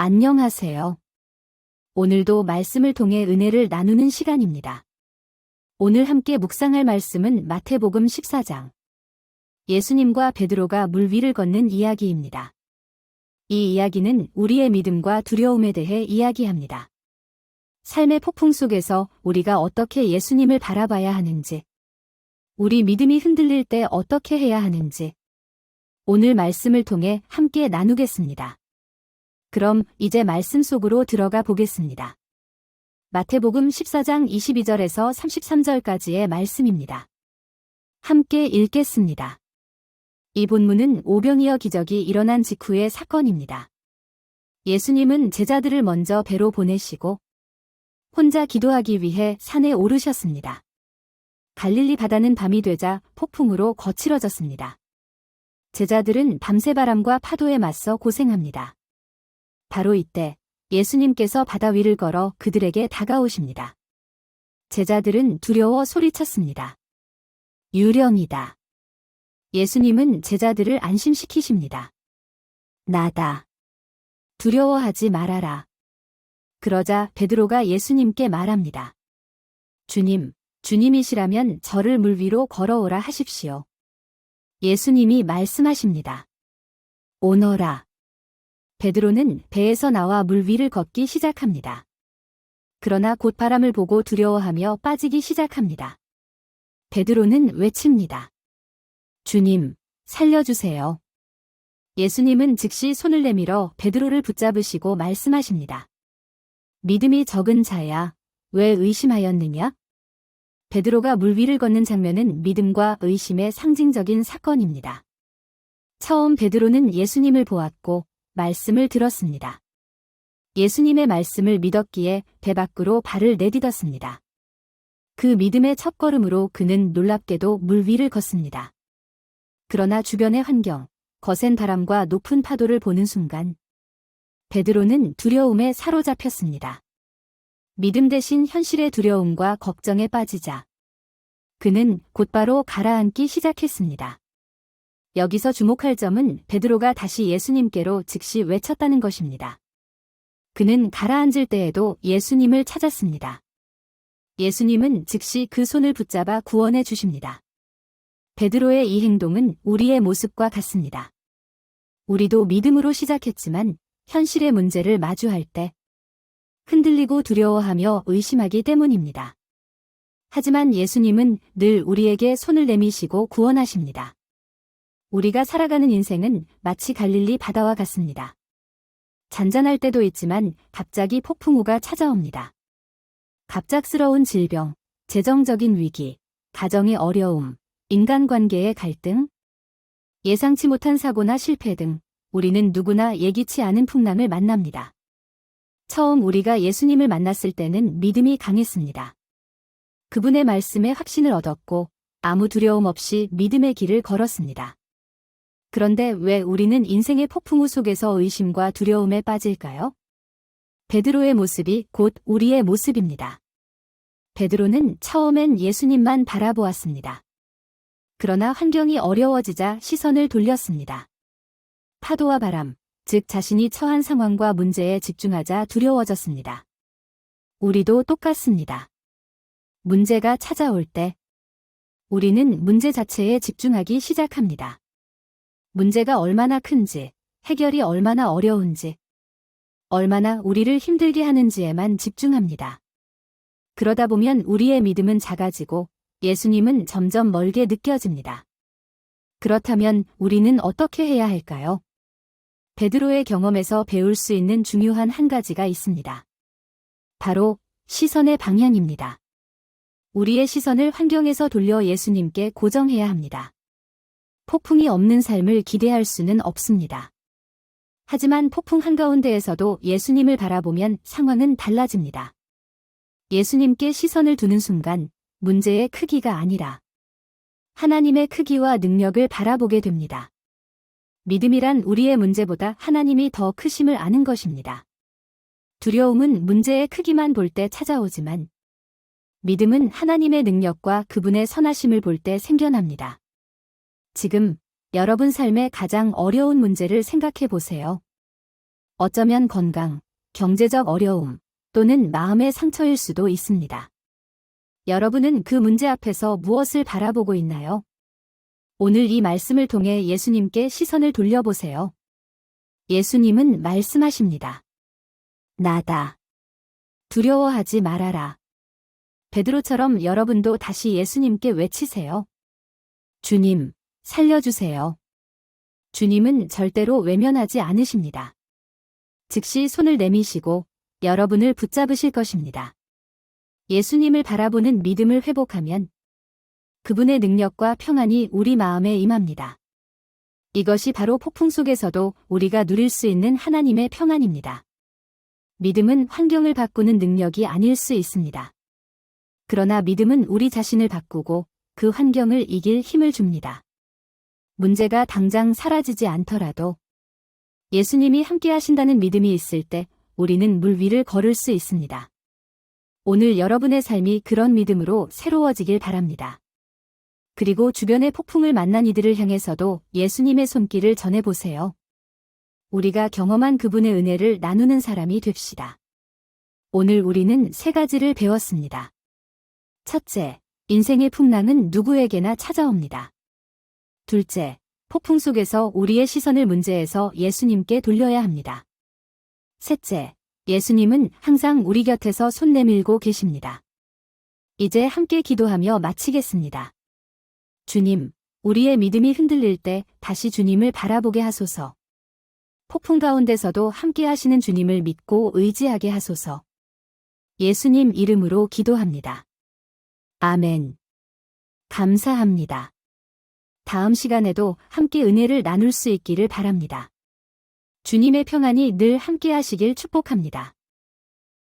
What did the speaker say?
안녕하세요. 오늘도 말씀을 통해 은혜를 나누는 시간입니다. 오늘 함께 묵상할 말씀은 마태복음 14장. 예수님과 베드로가 물 위를 걷는 이야기입니다. 이 이야기는 우리의 믿음과 두려움에 대해 이야기합니다. 삶의 폭풍 속에서 우리가 어떻게 예수님을 바라봐야 하는지, 우리 믿음이 흔들릴 때 어떻게 해야 하는지, 오늘 말씀을 통해 함께 나누겠습니다. 그럼 이제 말씀 속으로 들어가 보겠습니다. 마태복음 14장 22절에서 33절까지의 말씀입니다. 함께 읽겠습니다. 이 본문은 오병이어 기적이 일어난 직후의 사건입니다. 예수님은 제자들을 먼저 배로 보내시고 혼자 기도하기 위해 산에 오르셨습니다. 갈릴리 바다는 밤이 되자 폭풍으로 거칠어졌습니다. 제자들은 밤새 바람과 파도에 맞서 고생합니다. 바로 이때 예수님께서 바다 위를 걸어 그들에게 다가오십니다. 제자들은 두려워 소리쳤습니다. 유령이다. 예수님은 제자들을 안심시키십니다. 나다. 두려워하지 말아라. 그러자 베드로가 예수님께 말합니다. 주님, 주님이시라면 저를 물 위로 걸어오라 하십시오. 예수님이 말씀하십니다. 오너라. 베드로는 배에서 나와 물 위를 걷기 시작합니다. 그러나 곧 바람을 보고 두려워하며 빠지기 시작합니다. 베드로는 외칩니다. 주님, 살려주세요. 예수님은 즉시 손을 내밀어 베드로를 붙잡으시고 말씀하십니다. 믿음이 적은 자야, 왜 의심하였느냐? 베드로가 물 위를 걷는 장면은 믿음과 의심의 상징적인 사건입니다. 처음 베드로는 예수님을 보았고 말씀을 들었습니다. 예수님의 말씀을 믿었기에 배 밖으로 발을 내딛었습니다. 그 믿음의 첫걸음으로 그는 놀랍게도 물 위를 걷습니다. 그러나 주변의 환경, 거센 바람과 높은 파도를 보는 순간 베드로는 두려움에 사로잡혔습니다. 믿음 대신 현실의 두려움과 걱정에 빠지자 그는 곧바로 가라앉기 시작했습니다. 여기서 주목할 점은 베드로가 다시 예수님께로 즉시 외쳤다는 것입니다. 그는 가라앉을 때에도 예수님을 찾았습니다. 예수님은 즉시 그 손을 붙잡아 구원해 주십니다. 베드로의 이 행동은 우리의 모습과 같습니다. 우리도 믿음으로 시작했지만 현실의 문제를 마주할 때 흔들리고 두려워하며 의심하기 때문입니다. 하지만 예수님은 늘 우리에게 손을 내미시고 구원하십니다. 우리가 살아가는 인생은 마치 갈릴리 바다와 같습니다. 잔잔할 때도 있지만 갑자기 폭풍우가 찾아옵니다. 갑작스러운 질병, 재정적인 위기, 가정의 어려움, 인간관계의 갈등, 예상치 못한 사고나 실패 등 우리는 누구나 예기치 않은 풍랑을 만납니다. 처음 우리가 예수님을 만났을 때는 믿음이 강했습니다. 그분의 말씀에 확신을 얻었고 아무 두려움 없이 믿음의 길을 걸었습니다. 그런데 왜 우리는 인생의 폭풍우 속에서 의심과 두려움에 빠질까요? 베드로의 모습이 곧 우리의 모습입니다. 베드로는 처음엔 예수님만 바라보았습니다. 그러나 환경이 어려워지자 시선을 돌렸습니다. 파도와 바람, 즉 자신이 처한 상황과 문제에 집중하자 두려워졌습니다. 우리도 똑같습니다. 문제가 찾아올 때 우리는 문제 자체에 집중하기 시작합니다. 문제가 얼마나 큰지, 해결이 얼마나 어려운지, 얼마나 우리를 힘들게 하는지에만 집중합니다. 그러다 보면 우리의 믿음은 작아지고 예수님은 점점 멀게 느껴집니다. 그렇다면 우리는 어떻게 해야 할까요? 베드로의 경험에서 배울 수 있는 중요한 한 가지가 있습니다. 바로 시선의 방향입니다. 우리의 시선을 환경에서 돌려 예수님께 고정해야 합니다. 폭풍이 없는 삶을 기대할 수는 없습니다. 하지만 폭풍 한가운데에서도 예수님을 바라보면 상황은 달라집니다. 예수님께 시선을 두는 순간 문제의 크기가 아니라 하나님의 크기와 능력을 바라보게 됩니다. 믿음이란 우리의 문제보다 하나님이 더 크심을 아는 것입니다. 두려움은 문제의 크기만 볼 때 찾아오지만 믿음은 하나님의 능력과 그분의 선하심을 볼 때 생겨납니다. 지금 여러분 삶의 가장 어려운 문제를 생각해 보세요. 어쩌면 건강, 경제적 어려움 또는 마음의 상처일 수도 있습니다. 여러분은 그 문제 앞에서 무엇을 바라보고 있나요? 오늘 이 말씀을 통해 예수님께 시선을 돌려보세요. 예수님은 말씀하십니다. 나다. 두려워하지 말아라. 베드로처럼 여러분도 다시 예수님께 외치세요. 주님, 살려주세요. 주님은 절대로 외면하지 않으십니다. 즉시 손을 내미시고 여러분을 붙잡으실 것입니다. 예수님을 바라보는 믿음을 회복하면 그분의 능력과 평안이 우리 마음에 임합니다. 이것이 바로 폭풍 속에서도 우리가 누릴 수 있는 하나님의 평안입니다. 믿음은 환경을 바꾸는 능력이 아닐 수 있습니다. 그러나 믿음은 우리 자신을 바꾸고 그 환경을 이길 힘을 줍니다. 문제가 당장 사라지지 않더라도 예수님이 함께 하신다는 믿음이 있을 때 우리는 물 위를 걸을 수 있습니다. 오늘 여러분의 삶이 그런 믿음으로 새로워지길 바랍니다. 그리고 주변의 폭풍을 만난 이들을 향해서도 예수님의 손길을 전해보세요. 우리가 경험한 그분의 은혜를 나누는 사람이 됩시다. 오늘 우리는 3가지를 배웠습니다. 첫째, 인생의 풍랑은 누구에게나 찾아옵니다. 둘째, 폭풍 속에서 우리의 시선을 문제에서 예수님께 돌려야 합니다. 셋째, 예수님은 항상 우리 곁에서 손 내밀고 계십니다. 이제 함께 기도하며 마치겠습니다. 주님, 우리의 믿음이 흔들릴 때 다시 주님을 바라보게 하소서. 폭풍 가운데서도 함께 하시는 주님을 믿고 의지하게 하소서. 예수님 이름으로 기도합니다. 아멘. 감사합니다. 다음 시간에도 함께 은혜를 나눌 수 있기를 바랍니다. 주님의 평안이 늘 함께 하시길 축복합니다.